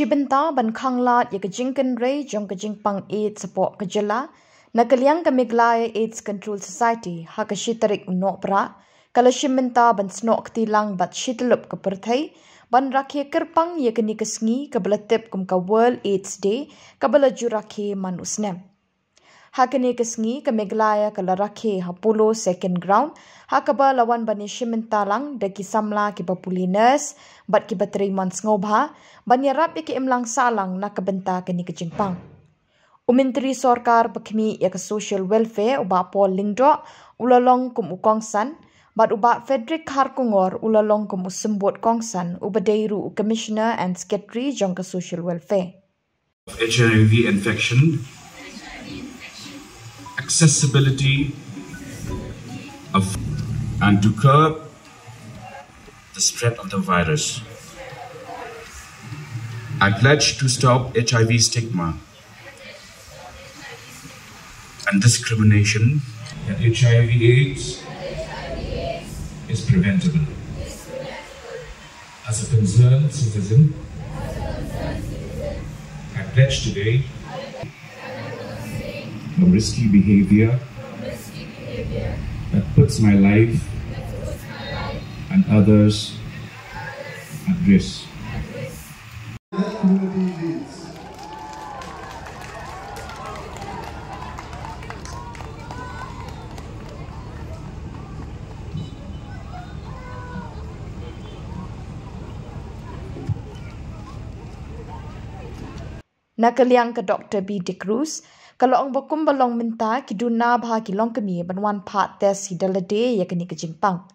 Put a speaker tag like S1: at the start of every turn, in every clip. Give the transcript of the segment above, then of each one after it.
S1: bynta ban khang lat ye jing kynrei jong kyrpang AIDS support Jylla na liang Meghalaya AIDS Control Society ha Tarik nohprah kala shim bynta ban snoh tyllup bat tyllup pyrthei ban rakhe kyrpang ye sngi belatip kum ka World AIDS Day bela rakhe man snem. Ha sngi Meghalaya kala rakhe polo second ground ha kaba lawan bani shim bynta lang daki samla kiba puliners bat kiba 3 months ngobha ban yarap ye imlang salang na bynta kyrpang. Menteri Sorkar Bakmi ya Social Welfare uba Paul Lyndoh ulalong kum ukongsan bat Bah Federic Kharkongor ulalong kum usembut kongsan uba deiru Commissioner and Secretary jong Social Welfare.
S2: HIV infection, accessibility of and to curb the spread of the virus. I pledge to stop HIV stigma and discrimination. That HIV/AIDS is preventable. As a concerned citizen, I pledge today no risky behavior that puts my life and others at risk.
S1: Liang ke Dr B Decruse kalau ang bakum balong mynta ki Duna bah ki Longkmie banwan part test Jylla day ya kini Jypang.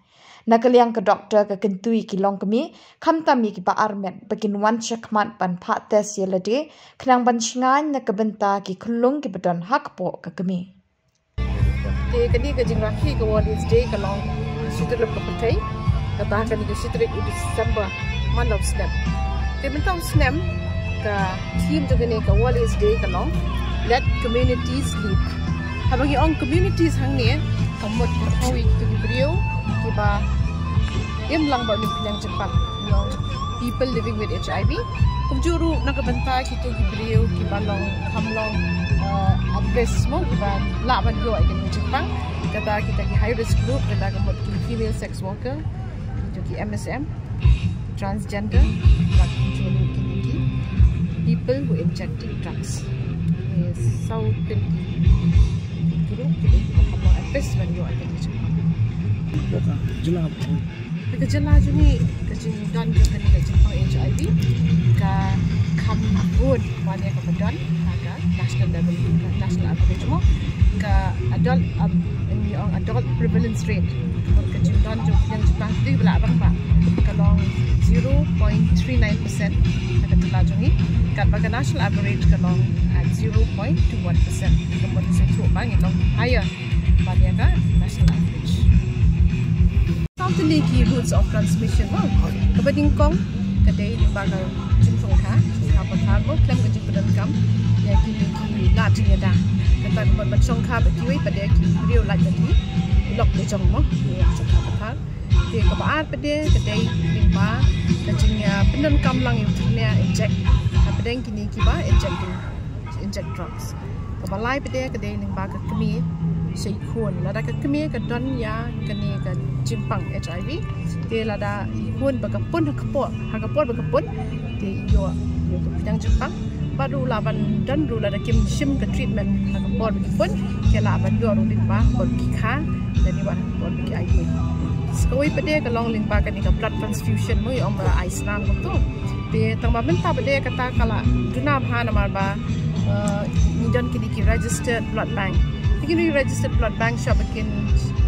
S1: Liang ke doktor ke kentui ki Longkmie kamtam ki ba armet bakin wan checkmat ban part test Jylla day kenang ban shingan bynta ki kulung ki badan hapoh ke kemi.
S3: Te kini jing rakhe ke World AIDS Day kalong tyllup pyrthei kata kini Tarik December month of snem. Te bentang snem ka team to kini ka World AIDS Day kalong let communities lead. Habang yung communities hang ni kamot hawi to gibriyo kiba lang ba yung Jypang yung people living with HIV kumjuru nakabanta kito gibriyo kiba long hamlong address mo kiba laban go ay kini Jypang kata kita ki high risk group kata kamot ki female sex worker kito ki MSM transgender lat kumjuru kini people who injecting drugs is so tinggi guru kita hamlo address ban yo ay kini Jypang
S4: Jylla
S3: Jylla juni kajing dan juga ni Jypang HIV ka kam abud wani ka badan aga national level national average mo ka adult prevalence rate kajing dan juga yang Jypang di bela bang ba kalong 0.39% ka Jylla juni kat baga national average kalong at 0.21% kemudian sesuatu bang yang higher wani ka national average. Soceity routes of transmission kebeting kong kedai di baga jingfong ka hapoh mo klem ke jingpedan kam ya kini lati ya dah kata buat bacong ka bekiwi pada ki beliau lagi tadi lok de jong mo ya hapoh dia kebaat pada kedai limba kecingnya penan kam lang yang dunia inject pada kini kiba inject drugs kebalai pada kedai limba ke kemi seikun lada ke kemi ke don ya kini ke Jypang HIV dia lada ikun bagapun hapoh bagapun dia yo yang Jypang baru laban dan ru lada kim shim ke treatment hapoh bagapun ke laban yo ru limba kon kikha dan ni kon ki HIV sekoi pada kalong limba kan ni blood transfusion mo yo ba Islam tu dia tang bynta pada kata kala Duna bha namar ba ni don kini ki registered blood bank kini registered blood bank shop bikin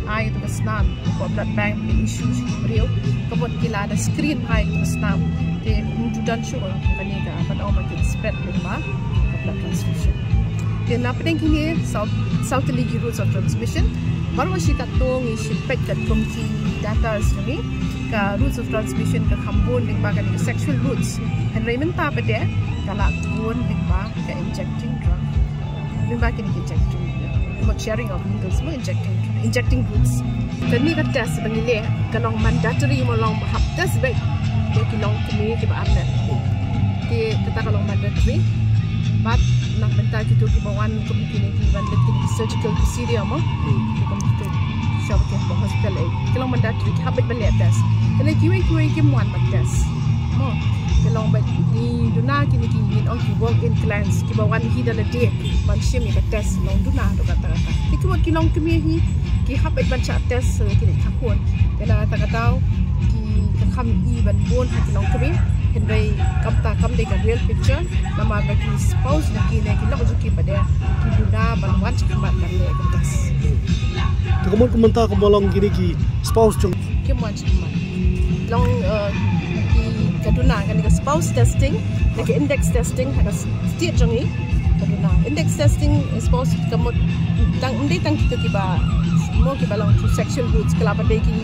S3: ai tu snem for blood bank issues beliau kebut kila ada screen ai tu snem dia dan show kani ka pada orang makin spread limba blood transfusion dia nak pedeng kini soceity routes of transmission baru si katong si pek kat komiti data ni ka routes of transmission ka khambon limba kan sexual routes and mynta pada kala kun limba ka injecting drug limba kini injecting sharing of needles mo injecting goods kani ka test bangile kalong mandatory mo long hap test back de kilong kini ki ba arnet dia kata kalau mandatory but nak benta kita kibawan kemungkinan kiban lekin surgical procedure mo kita siapa ke hospital kalau mandatory habit balik test kalau kiwe kimuan test mo kalau di Duna kini on walk in clans kibawan hi dalam dia ban shim ka test long Duna do kata-kata kibawan ki Longkmie hi ki habit ban chat test kini kapun kena kata ki kham i ban bon ha Longkmie kynrei kam de ka real picture nama bagi spouse lagi ki lok juki pada ki Duna ban wan kamat kan le test
S4: kemudian komentar ke bolong gini ki spouse jong
S3: kimuan kamat long Duna kan ke spouse testing ke index testing ada state jongi Duna index testing spouse kamu tang kita kiba mo kiba long to sexual goods kelapa de ki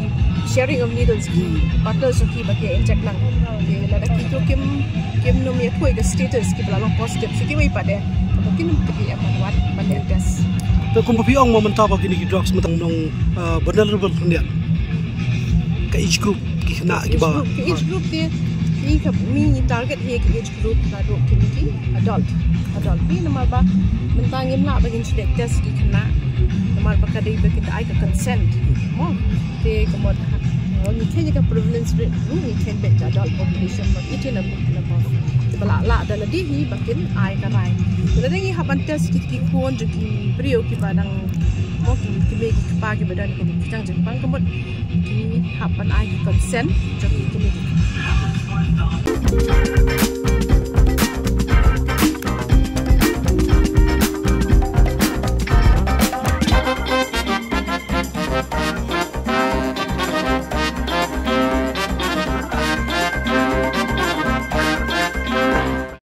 S3: sharing of needles ki partners ki ba ke inject lang ke la ki to kim no mi thoi ke status ki bla long positive ki wei pada mungkin ki aman wat pada test
S4: to kum pi ong moment apa gini ki drugs metang nong vulnerable dunia ke age group ki na ki ba
S3: age group dia mi target he age group na do ki adult ni nama ba mentangim la bagin sedek test ki kena nama ba kadai bagin ai ka consent mo te komod ni kenya ka prevalence rate ni ken bet adult population ba itin na ba bala la dala di hi bakin ai ka rai kada ngi haban test ki kon ki brio ki badang mo ki me ki pa ki badan ki jang jang pang komod ki haban ai consent jo ki